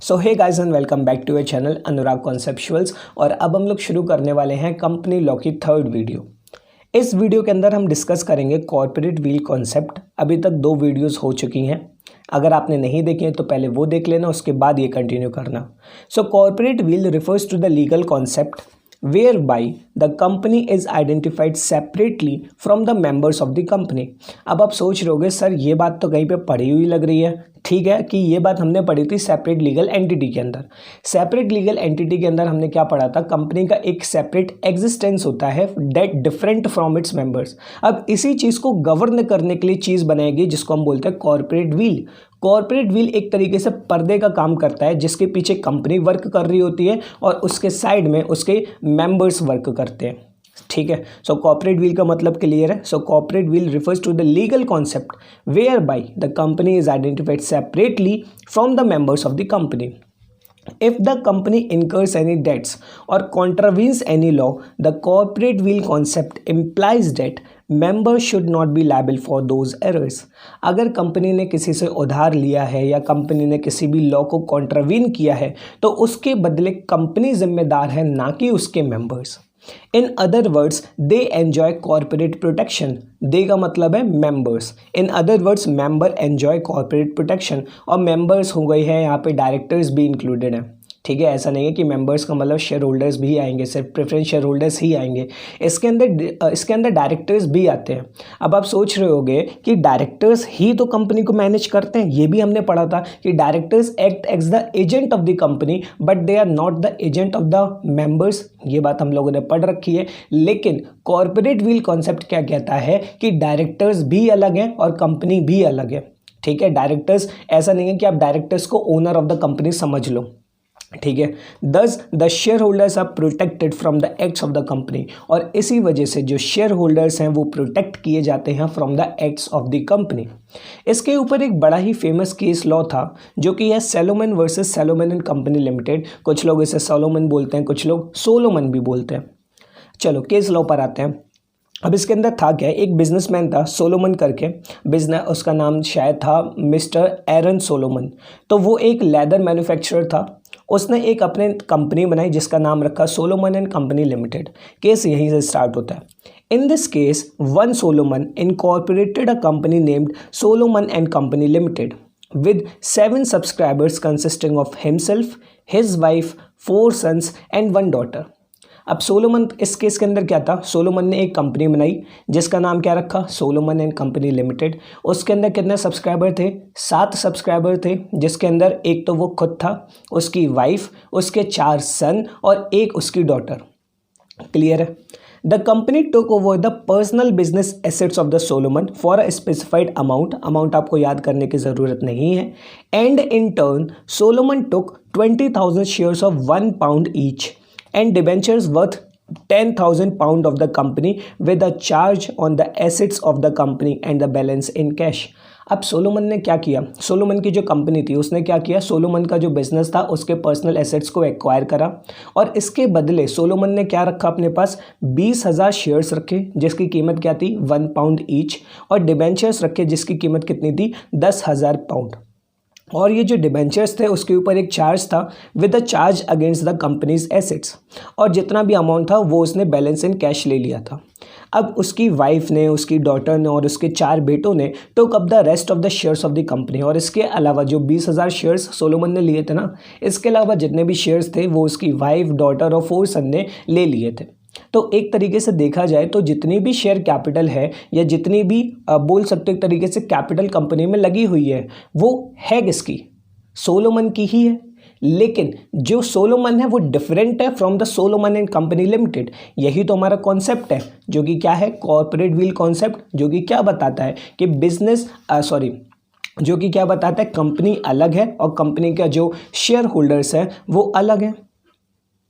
So hey guys and welcome back to your channel Anurag Conceptuals. और अब हम लोग शुरू करने वाले हैं कंपनी लॉ की थर्ड वीडियो। इस वीडियो के अंदर हम डिस्कस करेंगे कॉर्पोरेट व्हील कॉन्सेप्ट। अभी तक 2 वीडियोस हो चुकी हैं, अगर आपने नहीं देखी है तो पहले वो देख लेना, उसके बाद ये कंटिन्यू करना। So corporate veil refers to the legal concept whereby the company is identified separately from the members of the company। अब आप सोच रहे होगे सर ये बात तो कहीं पे पढ़ी हुई लग रही है। ठीक है कि ये बात हमने पढ़ी थी सेपरेट लीगल एंटिटी के अंदर। सेपरेट लीगल एंटिटी के अंदर हमने क्या पढ़ा था, कंपनी का एक सेपरेट एग्जिस्टेंस होता है that different from its members. अब इसी चीज़ को गवर्न करने के लिए चीज़ बनाएगी जिसको हम बोलते हैं कॉर्पोरेट व्हील। कॉर्पोरेट व्हील एक तरीके से पर्दे का काम करता है जिसके पीछे कंपनी वर्क कर रही होती है और उसके साइड में उसके मेंबर्स वर्क करते हैं। ठीक है, सो कॉर्पोरेट व्हील का मतलब क्लियर है। So corporate veil refers to the legal concept whereby the company is identified separately from the members of the company. If the company incurs any debts or contravenes any law, the corporate wheel concept implies that members should not be liable for those errors। अगर company ने किसी से उधार लिया है या company ने किसी भी लॉ को कॉन्ट्रावीन किया है तो उसके बदले कंपनी जिम्मेदार है, ना कि उसके members. In other words they enjoy corporate protection. They का मतलब है members. In other words member enjoy corporate protection. और मेंबर्स हो गए हैं यहाँ पे डायरेक्टर्स भी इंक्लूडेड हैं। ठीक है, ऐसा नहीं है कि मेंबर्स का मतलब शेयर होल्डर्स भी आएंगे, सिर्फ प्रेफरेंस शेयर होल्डर्स ही आएंगे। इसके अंदर डायरेक्टर्स भी आते हैं। अब आप सोच रहे होगे कि डायरेक्टर्स ही तो कंपनी को मैनेज करते हैं। ये भी हमने पढ़ा था कि directors act as the agent of the company but they are not the agent of the members. ये बात हम लोगों ने पढ़ रखी है। लेकिन कॉर्पोरेट व्हील कॉन्सेप्ट क्या कहता है कि डायरेक्टर्स भी अलग हैं और कंपनी भी अलग है। ठीक है, डायरेक्टर्स ऐसा नहीं है कि आप डायरेक्टर्स को ओनर ऑफ द कंपनी समझ लो। ठीक है, thus the share holders are protected from the acts of the company. और इसी वजह से जो शेयर होल्डर्स हैं वो प्रोटेक्ट किए जाते हैं from the acts of the company. इसके ऊपर एक बड़ा ही फेमस केस लॉ था जो कि है Salomon versus Salomon and company limited. कुछ लोग इसे सॉलोमन बोलते हैं, कुछ लोग सोलोमन भी बोलते हैं। चलो केस लॉ पर आते हैं। अब इसके अंदर था क्या, एक बिजनेसमैन था सोलोमन करके, बिजनेस उसका नाम शायद था मिस्टर एरन सोलोमन। तो वो एक लेदर मैन्युफैक्चरर था। उसने एक अपने कंपनी बनाई जिसका नाम रखा Solomon and company limited. Case यहीं से स्टार्ट होता है। In this case one Solomon incorporated a company named Solomon and company limited with 7 subscribers consisting of himself, his wife, 4 sons and 1 daughter। अब सोलोमन इस केस के अंदर क्या था, सोलोमन ने एक कंपनी बनाई जिसका नाम क्या रखा, सोलोमन एंड कंपनी लिमिटेड। उसके अंदर कितने सब्सक्राइबर थे, 7 सब्सक्राइबर थे, जिसके अंदर एक तो वो खुद था, उसकी वाइफ, उसके 4 सन और एक उसकी डॉटर। क्लियर है। The company took over the personal business assets of the Solomon for a specified amount आपको याद करने की ज़रूरत नहीं है। And in turn Solomon took 20,000 shares of £1 each and debentures worth 10,000 pound of the company with a charge on the assets of the company and the balance in cash। अब Solomon ने क्या किया, सोलोमन की जो company थी उसने क्या किया, सोलोमन का जो बिजनेस था उसके पर्सनल एसेट्स को एक्वायर करा और इसके बदले सोलोमन ने क्या रखा अपने पास, 20,000 शेयर्स रखे जिसकी कीमत क्या थी, £1 ईच, और डिबेंचर्स रखे जिसकी कीमत कितनी थी, 10,000 पाउंड। और ये जो डिबेंचर्स थे उसके ऊपर एक चार्ज था with a charge against the companies assets, और जितना भी अमाउंट था वो उसने बैलेंस इन कैश ले लिया था। अब उसकी वाइफ ने, उसकी डॉटर ने और उसके 4 बेटों ने took up the rest of the shares of the company. और इसके अलावा जो 20,000 शेयर्स सोलोमन ने लिए थे ना, इसके अलावा जितने भी शेयर्स थे वो उसकी वाइफ, डॉटर और 4 सन ने ले लिए थे। तो एक तरीके से देखा जाए तो जितनी भी शेयर कैपिटल है या जितनी भी बोल सकते हो एक तरीके से कैपिटल कंपनी में लगी हुई है वो है किसकी, सोलोमन की ही है। लेकिन जो सोलोमन है वो डिफरेंट है from the Solomon and company limited. यही तो हमारा कॉन्सेप्ट है जो कि क्या है, कॉर्पोरेट व्हील कॉन्सेप्ट, जो कि क्या बताता है कि जो कि क्या बताता है, कंपनी अलग है और कंपनी का जो शेयर होल्डर्स है वो अलग है।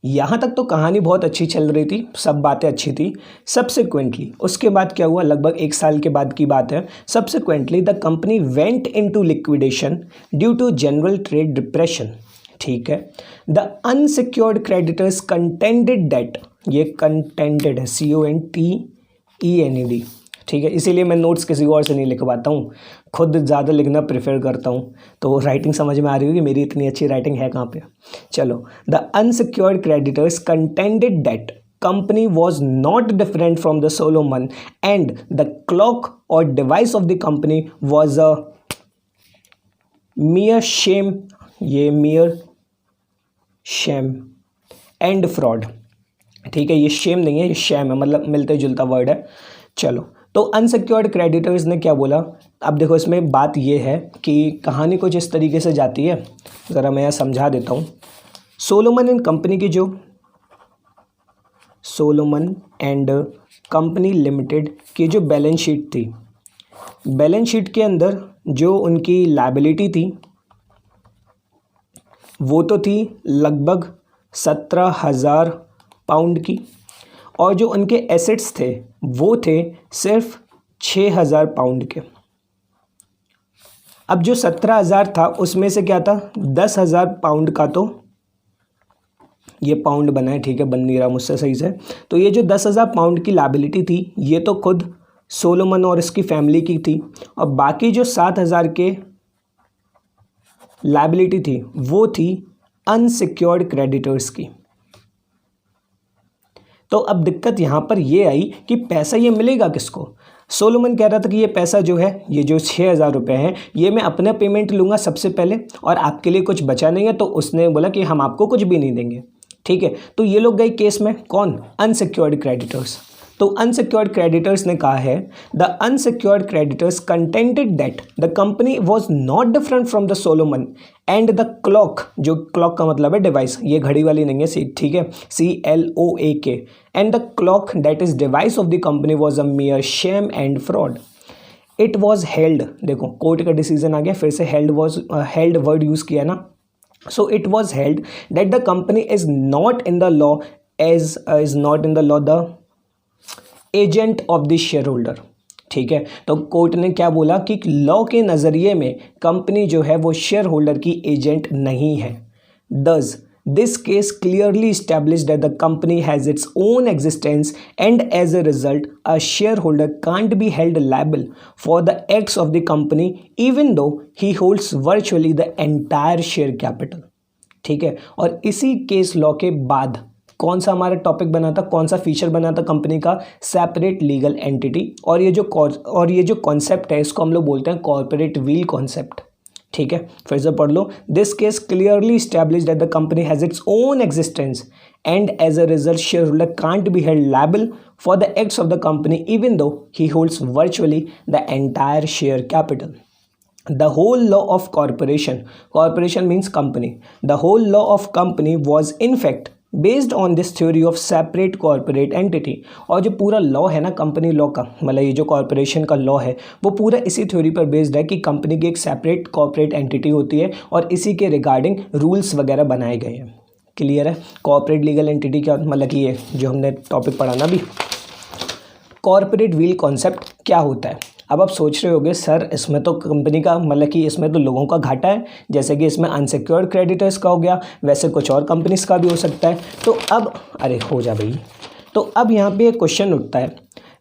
यहाँ तक तो कहानी बहुत अच्छी चल रही थी, सब बातें अच्छी थी। सब्सिक्वेंटली उसके बाद क्या हुआ, लगभग 1 साल के बाद की बात है। Subsequently the company went into liquidation due to general trade depression. ठीक है, the unsecured creditors contended that, ये कंटेंडेड है, CONTENED। ठीक है, इसीलिए मैं नोट्स किसी और से नहीं लिखवाता हूँ। खुद ज़्यादा लिखना प्रेफर करता हूँ, तो राइटिंग समझ में आ रही होगी मेरी इतनी अच्छी राइटिंग है कहाँ पे। चलो, the unsecured creditors contended that company was not different from the Solomon and the clock or device of the company was a mere shame, ये mere shame and fraud। ठीक है, ये शेम नहीं है, ये शैम है, मतलब मिलते जुलता वर्ड है। चलो, तो अनसिक्योर्ड क्रेडिटर्स ने क्या बोला। अब देखो इसमें बात ये है कि कहानी कुछ इस तरीके से जाती है, ज़रा मैं यहाँ समझा देता हूँ। सोलोमन एंड कंपनी की जो सोलोमन एंड कंपनी लिमिटेड की जो बैलेंस शीट थी, बैलेंस शीट के अंदर जो उनकी लायबिलिटी थी वो तो थी लगभग 17,000 पाउंड की, और जो उनके एसेट्स थे वो थे सिर्फ 6,000 पाउंड के। अब जो 17,000 था उसमें से क्या था, 10,000 पाउंड का, तो ये पाउंड बना है, ठीक है, बन नहीं रहा मुझसे सही से। तो ये जो 10,000 पाउंड की लायबिलिटी थी ये तो खुद सोलोमन और इसकी फैमिली की थी, और बाकी जो 7,000 के लायबिलिटी थी वो थी अनसिक्योर्ड क्रेडिटर्स की। तो अब दिक्कत यहाँ पर ये आई कि पैसा ये मिलेगा किसको। सोलोमन कह रहा था कि ये पैसा जो है, ये जो 6,000 रुपये हैं, ये मैं अपना पेमेंट लूँगा सबसे पहले, और आपके लिए कुछ बचा नहीं है, तो उसने बोला कि हम आपको कुछ भी नहीं देंगे। ठीक है, तो ये लोग गए केस में, कौन, अनसिक्योर्ड क्रेडिटर्स। तो अनसिक्योर्ड क्रेडिटर्स ने कहा है, the unsecured creditors contented that the company was not different from the Solomon and the clock, जो क्लॉक का मतलब है डिवाइस, ये घड़ी वाली नहीं है, ठीक है, CLOAK, and the clock that is device of the company was a मियर shame and fraud. It was held, देखो कोर्ट का डिसीजन आ गया, फिर से हेल्ड वर्ड यूज किया ना। So it was held that the company is not in the law is not in the law the agent of the share holder. ठीक है, तो कोर्ट ने क्या बोला कि लॉ के नज़रिए में कंपनी जो है वो शेयर होल्डर की एजेंट नहीं है। दस this case clearly established that the company has its own existence and as a result a shareholder can't be held liable for the acts of the company even though he holds virtually the entire share capital। ठीक है, और इसी case law के बाद कौन सा हमारा topic बना था, कौन सा फीचर बना था कंपनी का, सेपरेट लीगल एंटिटी, और ये जो कॉन्सेप्ट है इसको हम लोग बोलते हैं कॉर्पोरेट व्हील कॉन्सेप्ट। ठीक है, फिर से पढ़ लो। This case clearly established that the company has its own existence and as a result shareholder can't be held liable for the acts of the company even though he holds virtually the entire share capital। The whole law of corporation means company, the whole law of company was in fact based on this theory of separate corporate entity. और जो पूरा law है ना company law का, मतलब ये जो corporation का लॉ है वो पूरा इसी थ्योरी पर बेस्ड है कि कंपनी की एक सेपरेट कॉर्पोरेट एंटिटी होती है और इसी के रिगार्डिंग रूल्स वगैरह बनाए गए हैं। क्लियर है, कॉर्पोरेट लीगल एंटिटी क्या मतलब कि ये जो हमने टॉपिक पढ़ा ना अभी, कॉर्पोरेट व्हील कॉन्सेप्ट क्या होता है। अब आप सोच रहे होगे सर इसमें तो कंपनी का मतलब कि इसमें तो लोगों का घाटा है, जैसे कि इसमें अनसिक्योर्ड क्रेडिटर्स का हो गया, वैसे कुछ और कंपनीज का भी हो सकता है। तो अब अरे हो जा भाई, तो अब यहाँ पे एक क्वेश्चन उठता है।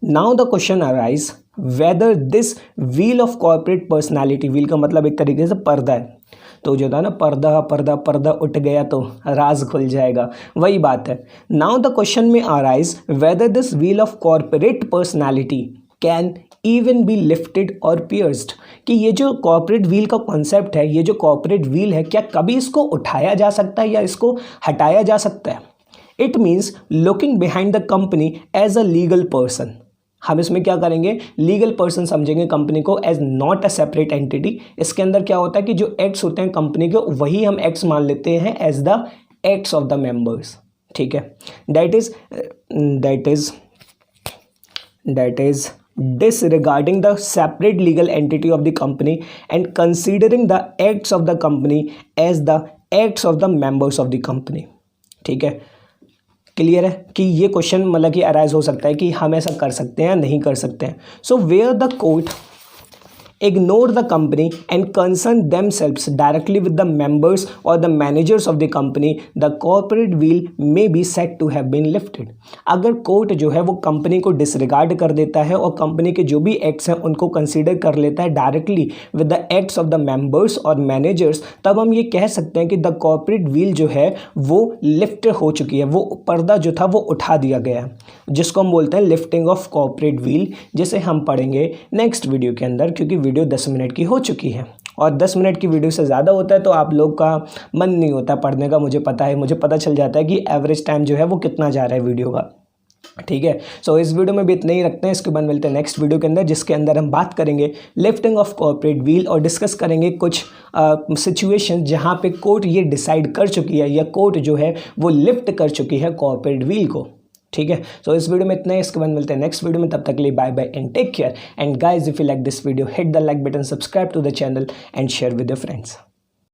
Now the question arise whether this wheel of corporate personality, wheel का मतलब एक तरीके से पर्दा है, तो जो था ना पर्दा पर्दा पर्दा उठ गया तो राज खुल जाएगा, वही बात है। नाउ द क्वेश्चन में arise whether this wheel of corporate personality can even be lifted और पियर्स्ड, कि ये जो कॉर्पोरेट व्हील का कॉन्सेप्ट है, ये जो कॉर्पोरेट व्हील है, क्या कभी इसको उठाया जा सकता है या इसको हटाया जा सकता है। It means looking behind the company as a legal person. हम इसमें क्या करेंगे, लीगल पर्सन समझेंगे कंपनी को as not a separate entity. इसके अंदर क्या होता है कि जो एक्ट्स होते हैं कंपनी के वही हम एक्ट्स मान लेते हैं as the acts of the members. ठीक है, that is disregarding the separate legal entity of the company and considering the acts of the company as the acts of the members of the company। ठीक है, clear है कि ये question मतलब कि arise हो सकता है कि हम ऐसा कर सकते हैं या नहीं कर सकते हैं। So where the court ignore the company and concern themselves directly with the members or the managers of the company, the corporate wheel may be said to have been lifted. अगर कोर्ट जो है वो company को disregard कर देता है और company के जो भी एक्ट्स हैं उनको कंसीडर कर लेता है directly with the acts of the members और मैनेजर्स, तब हम ये कह सकते हैं कि द कॉर्पोरेट व्हील जो है वो लिफ्ट हो चुकी है, वो पर्दा जो था वो उठा दिया गया है, जिसको हम बोलते हैं लिफ्टिंग ऑफ कॉर्पोरेट व्हील, जिसे हम पढ़ेंगे नेक्स्ट वीडियो के अंदर, क्योंकि वीडियो 10 मिनट की हो चुकी है और 10 मिनट की वीडियो से ज़्यादा होता है तो आप लोग का मन नहीं होता पढ़ने का, मुझे पता है, मुझे पता चल जाता है कि एवरेज टाइम जो है वो कितना जा रहा है वीडियो का। ठीक है, सो इस वीडियो में भी इतना ही रखते हैं, इसके बाद मिलते हैं नेक्स्ट वीडियो के अंदर, जिसके अंदर हम बात करेंगे लिफ्टिंग ऑफ कॉर्पोरेट व्हील और डिस्कस करेंगे कुछ सिचुएशन जहां पे कोर्ट ये डिसाइड कर चुकी है या कोर्ट जो है वो लिफ्ट कर चुकी है कॉर्पोरेट व्हील को। ठीक है, सो इस वीडियो में इतना ही, इसके बाद मिलते हैं नेक्स्ट वीडियो में, तब तक के लिए bye bye and take care. And guys if you like this video, hit the like button, subscribe to the channel and share with your friends.